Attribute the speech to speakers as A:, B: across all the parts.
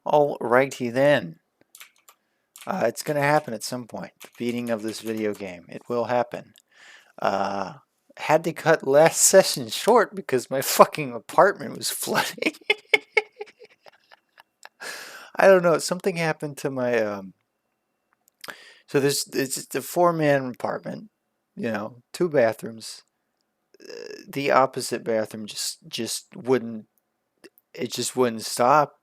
A: Alrighty then. It's gonna happen at some point. The beating of this video game. It will happen. Had to cut last session short because my fucking apartment was flooding. I don't know. Something happened to my So it's a 4-man apartment. You know, 2 bathrooms. The opposite bathroom just wouldn't. It just wouldn't stop.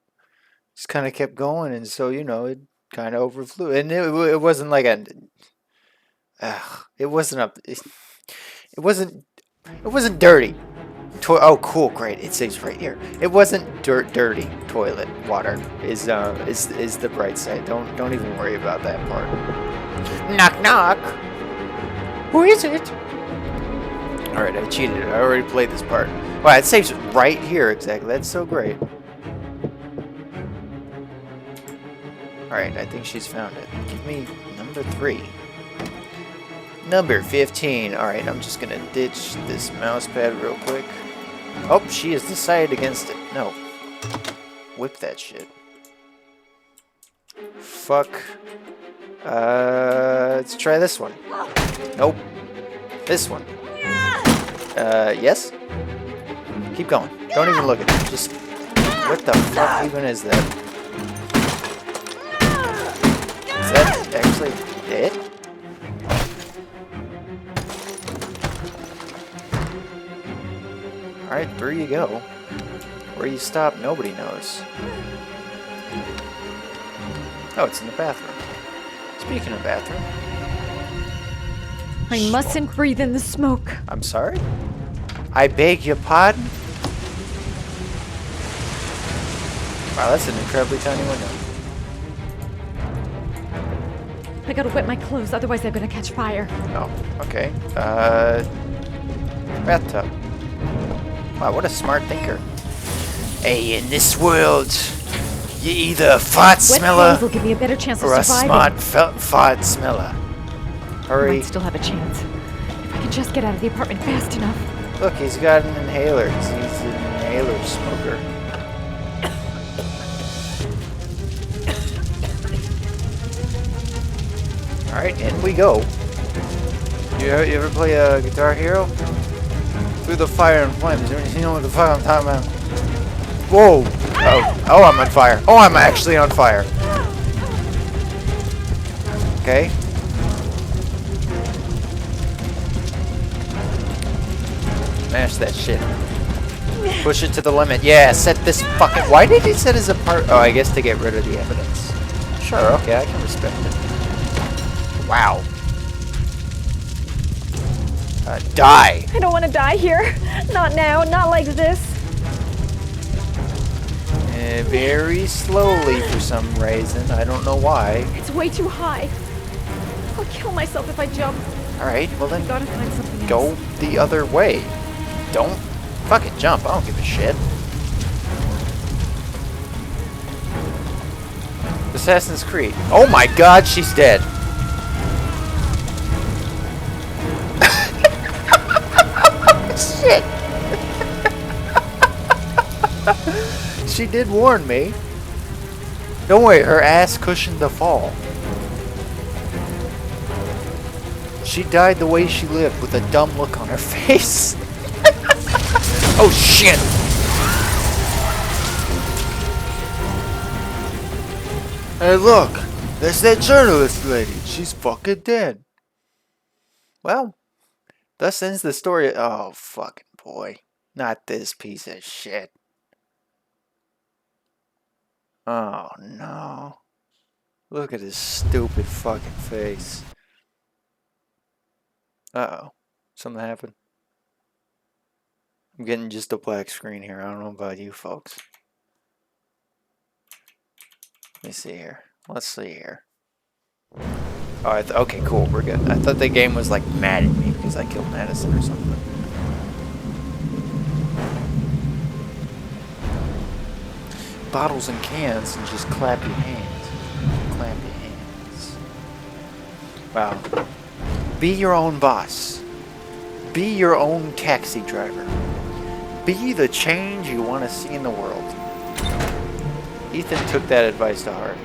A: Just kind of kept going, and so you know it kind of overflew, and it wasn't like a. It wasn't a. It wasn't dirty. Oh, cool, great. It says right here. It wasn't dirty toilet water. Is the bright side. Don't even worry about that part. Knock knock. Who is it? All right, I cheated. I already played this part. Wow, it saves right here exactly. That's so great. All right, I think she's found it. Give me number 3. Number 15. All right, I'm just gonna ditch this mouse pad real quick. Oh, she has decided against it. No. Whip that shit. Fuck. Let's try this one. Nope. This one. Yes? Keep going. Don't even look at it. Just... What the fuck even is that? Is that actually it? Alright, through you go. Where you stop, nobody knows. Oh, it's in the bathroom. Speaking of bathroom...
B: I mustn't breathe in the smoke.
A: I'm sorry? I beg your pardon? Wow, that's an incredibly tiny window.
B: I gotta wet my clothes, otherwise they're gonna catch fire.
A: Oh, okay. Bathtub. Wow, what a smart thinker. Hey, in this world, you're either a fart
B: Wet
A: smeller
B: clothes will give me a better chance
A: or
B: of
A: a
B: surviving.
A: smart fart smeller.
B: I
A: Hurry.
B: might still have a chance. If I could just get out of the apartment fast enough.
A: Look, he's got an inhaler. He's an inhaler smoker. Alright, in we go. You ever play a Guitar Hero? Through the fire and flames. You know what the fuck I'm talking about? Whoa! Oh, I'm on fire. Oh, I'm actually on fire. Okay. Smash that shit. Push it to the limit. Yeah, set this fucking... Why did he set his apart... Oh, I guess to get rid of the evidence. Sure, okay, I can respect it. Wow. Die!
B: I don't want to die here. Not now, not like this.
A: Very slowly for some reason. I don't know why.
B: It's way too high. I'll kill myself if I jump.
A: Alright, well then
B: Gotta find something else.
A: go the other way. Don't fucking jump. I don't give a shit. Assassin's Creed. Oh my god, she's dead. Shit. She did warn me. Don't worry, her ass cushioned the fall. She died the way she lived, with a dumb look on her face. Oh shit! Hey look! There's that journalist lady. She's fucking dead. Well, thus ends the story. Oh fucking boy. Not this piece of shit. Oh no. Look at his stupid fucking face. Uh-oh. Something happened. I'm getting just a black screen here. I don't know about you folks. Let me see here. Let's see here. Oh, okay, cool. We're good. I thought the game was like mad at me because I killed Madison or something. Bottles and cans and just clap your hands. Clap your hands. Wow. Be your own boss. Be your own taxi driver. Be the change you want to see in the world. Ethan took that advice to heart.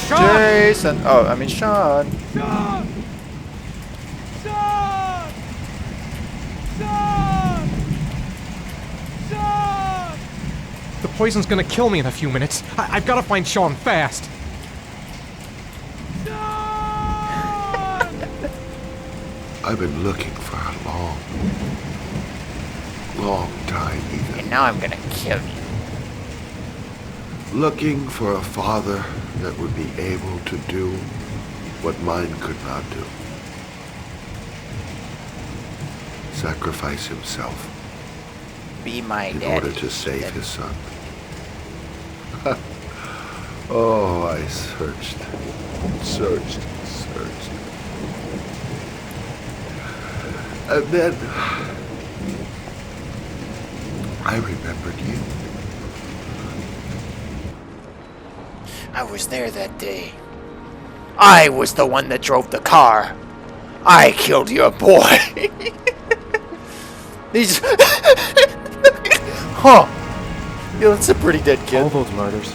C: Sean!
A: Jason! Oh, I mean Sean.
C: Sean! Sean! Sean! Sean! The poison's gonna kill me in a few minutes. I've gotta find Sean fast. Sean!
D: I've been looking for a long time, Ethan.
A: And now I'm gonna kill you.
D: Looking for a father that would be able to do what mine could not do. Sacrifice himself
A: Be my
D: in
A: daddy.
D: order to save his son. Oh, I searched. And then I remembered you.
A: I was there that day. I was the one that drove the car. I killed your boy. He's... Huh. Yeah, that's a pretty dead
C: All
A: kid.
C: those murders.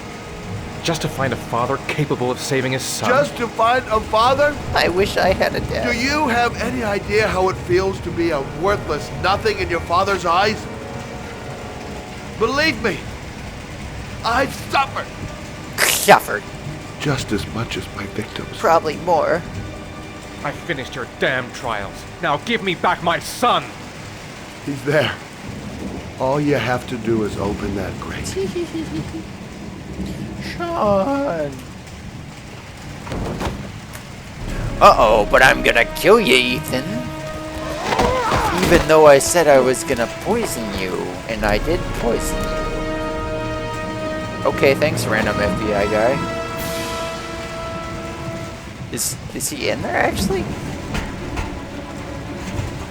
C: Just to find a father capable of saving his son.
D: Just to find a father?
A: I wish I had a
D: Do
A: dad.
D: you have any idea how it feels to be a worthless nothing in your father's eyes? Believe me, I've suffered
A: Suffered.
D: just as much as my victims.
A: Probably more.
C: I finished your damn trials. Now give me back my son!
D: He's there. All you have to do is open that grate.
A: Sean. Uh-oh, but I'm gonna kill you, Ethan. Even though I said I was gonna poison you, and I did poison you. Okay, thanks, random FBI guy. Is he in there, actually?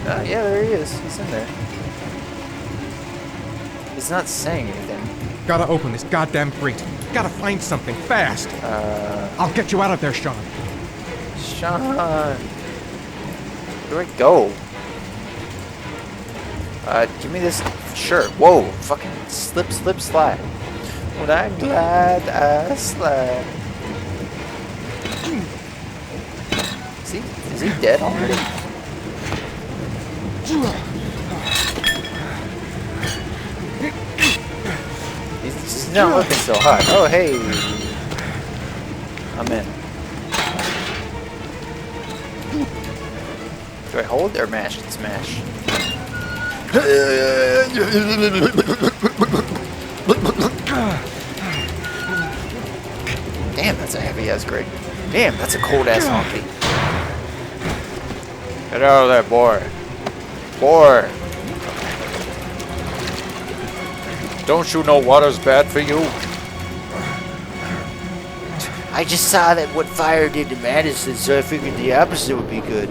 A: Yeah, there he is. He's in there. He's not saying anything.
C: Gotta open this goddamn grate. Gotta find something fast. I'll get you out of there, Sean.
A: Sean. Where do I go? Give me this. Sure. Whoa. Fucking slip, slide. When I'm glad I slide. Is he dead already? He's not looking so hot. Oh, hey. I'm in. Do I hold or mash? It's mash. Damn, that's a heavy ass grate. Damn, that's a cold ass honky. Get out of there, boy. Boy. Don't you know water's bad for you? I just saw that what fire did to Madison, so I figured the opposite would be good.